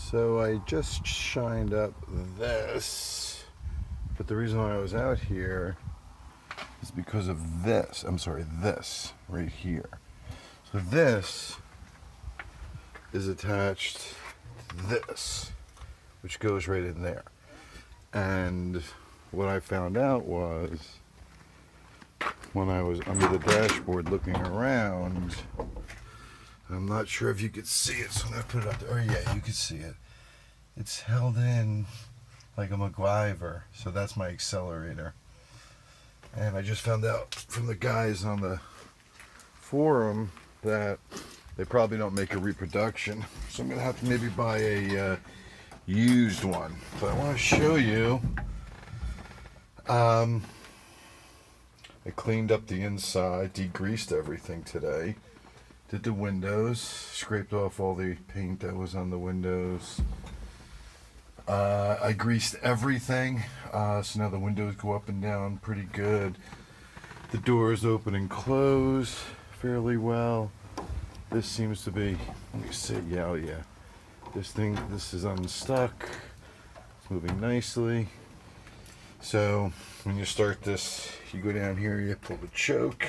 So I just shined up this, but the reason why I was out here is because of this. I'm sorry, this right here. So this is attached to this, which goes right in there. And what I found out was when I was under the dashboard looking around, I'm not sure if you could see it, so I'm going to put it up there. Oh yeah, you can see it. It's held in like a MacGyver, so that's my accelerator. And I just found out from the guys on the forum that they probably don't make a reproduction, so I'm going to have to maybe buy a used one. But I want to show you, I cleaned up the inside, degreased everything today. Did the windows, scraped off all the paint that was on the windows. I greased everything, so now the windows go up and down pretty good. The doors open and close fairly well. This seems to be, let me see, yeah, oh yeah. This is unstuck. It's moving nicely. So when you start this, you go down here, you pull the choke.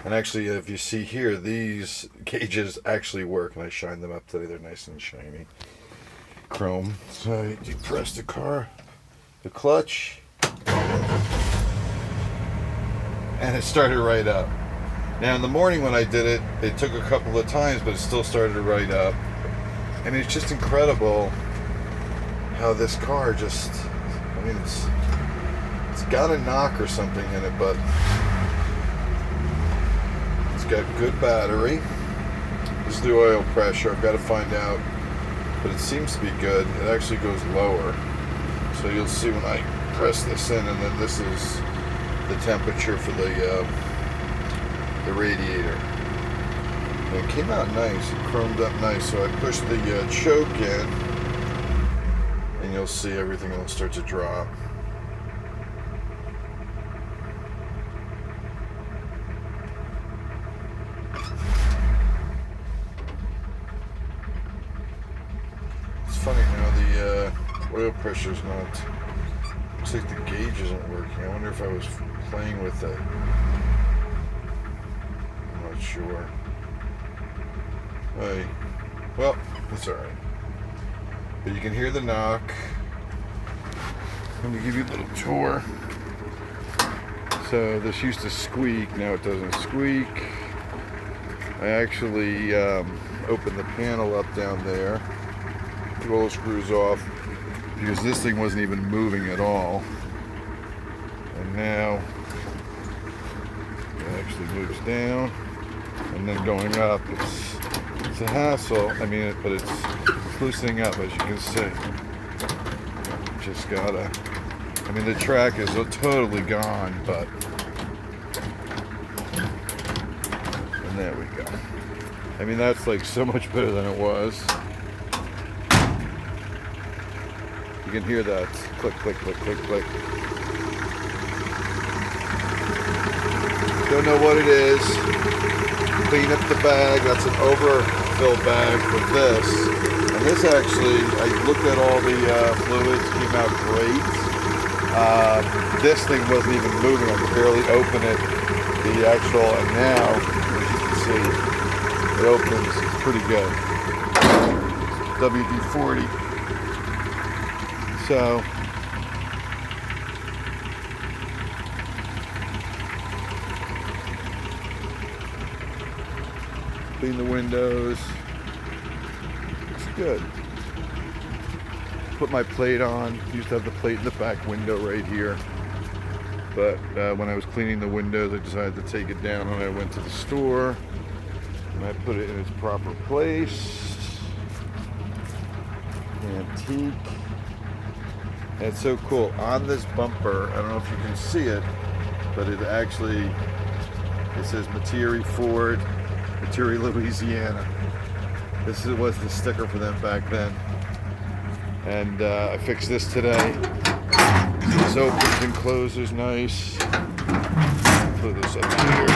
And actually, if you see here, these gauges actually work, and I shined them up today. They're nice and shiny. Chrome. So you press the clutch, and it started right up. Now in the morning when I did it, it took a couple of times, but it still started right up. And it's just incredible how this car just, I mean, it's got a knock or something in it, but it's got good battery. This is the oil pressure. I've got to find out, but it seems to be good. It actually goes lower, so you'll see when I press this in, and then this is the temperature for the radiator. And it came out nice. It chromed up nice. So I pushed the choke in, and you'll see everything will start to drop. Funny now, the oil pressure's not, looks like the gauge isn't working. I wonder if I was playing with it. I'm not sure. Hey, well, it's alright. But you can hear the knock. Let me give you a little tour. So this used to squeak, now it doesn't squeak. I actually opened the panel up down there. Roll screws off because this thing wasn't even moving at all, and now it actually moves down, and then going up, it's a hassle. I mean, but it's loosening up, as you can see. Just gotta, I mean, the track is totally gone, but, and there we go. I mean, that's like so much better than it was. You can hear that click, click, click, click, click. Don't know what it is. Clean up the bag. That's an overfill bag for this. And this actually, I looked at all the fluids, came out great. This thing wasn't even moving. I could barely open it. The actual, and now, as you can see, it opens. It's pretty good. WD-40. So, clean the windows. It's good. Put my plate on. Used to have the plate in the back window right here. But when I was cleaning the windows, I decided to take it down when I went to the store. And I put it in its proper place. Antique. And it's so cool. On this bumper, I don't know if you can see it, but it actually, it says Metairie Ford, Metairie, Louisiana. This was the sticker for them back then. And I fixed this today. This opens and closes nice. Put this up here.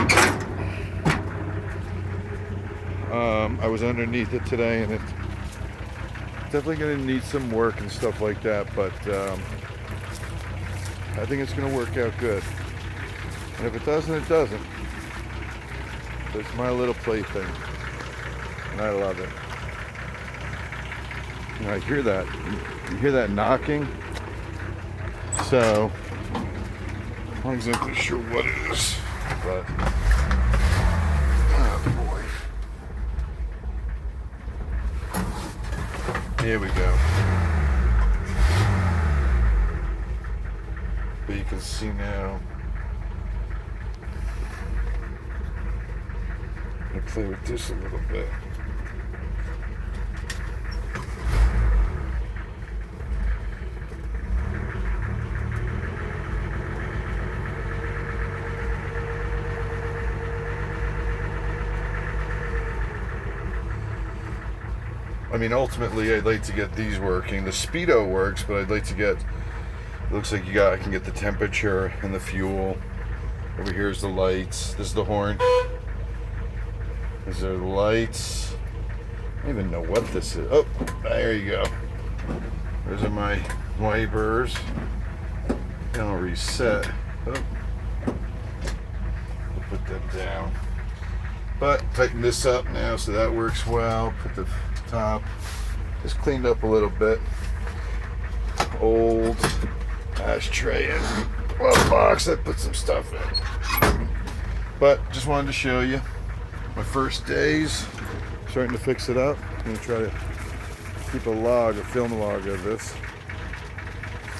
I was underneath it today, and Definitely going to need some work and stuff like that, but I think it's going to work out good. And if it doesn't, it doesn't. It's my little plaything, and I love it. You know, I hear that. You hear that knocking? So, I'm not exactly sure what it is, but oh boy. Here we go. But you can see now. I'm gonna play with this a little bit. I mean, ultimately, I'd like to get these working. The speedo works, but I'd like to get. It looks like I can get the temperature and the fuel. Over here's the lights. This is the horn. These are the lights. I don't even know what this is. Oh, there you go. Those are my wipers. Then I'll reset. Oh. I'll put them down. But tighten this up now so that works well. Put the top. Just cleaned up a little bit. Old ashtray and glove box. I put some stuff in. But just wanted to show you my first days. Starting to fix it up. I'm going to try to keep a film log of this.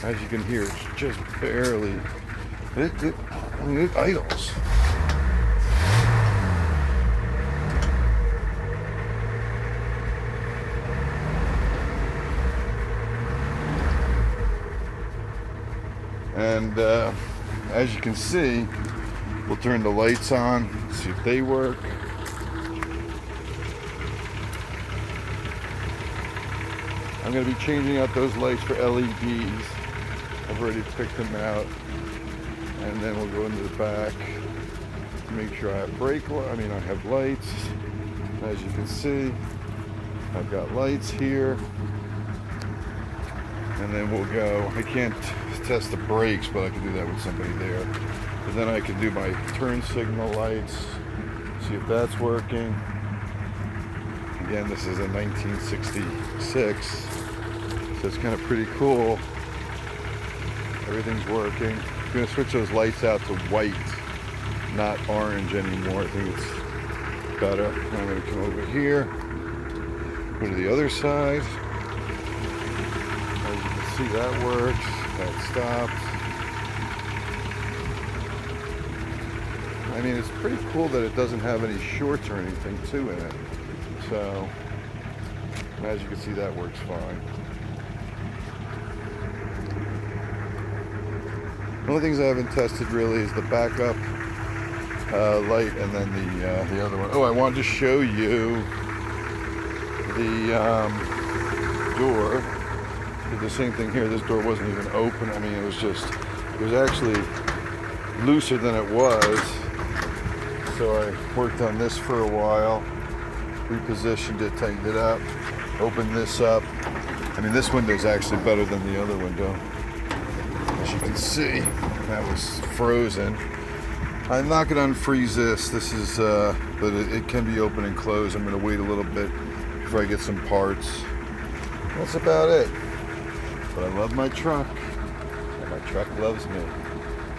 As you can hear, it's just barely. It idles. And as you can see, we'll turn the lights on, see if they work. I'm going to be changing out those lights for LEDs. I've already picked them out. And then we'll go into the back to make sure I have I have lights. As you can see, I've got lights here. And then we'll go, I can't test the brakes, but I can do that with somebody there. But then I can do my turn signal lights, see if that's working. Again, this is a 1966, so it's kind of pretty cool. Everything's working. I'm going to switch those lights out to white, not orange anymore. I think it's better. I'm going to come over here, go to the other side. As you can see, that works. That stopped. I mean, it's pretty cool that it doesn't have any shorts or anything too in it. So, as you can see, that works fine. One of the things I haven't tested really is the backup light and then the other one. Oh, I wanted to show you the door. Did the same thing here. This door wasn't even open. I mean, it was actually looser than it was. So I worked on this for a while, repositioned it, tightened it up, opened this up. I mean, this window is actually better than the other window. As you can see, that was frozen. I'm not going to unfreeze this. This is, but it can be open and closed. I'm going to wait a little bit before I get some parts. That's about it. But I love my truck, and my truck loves me.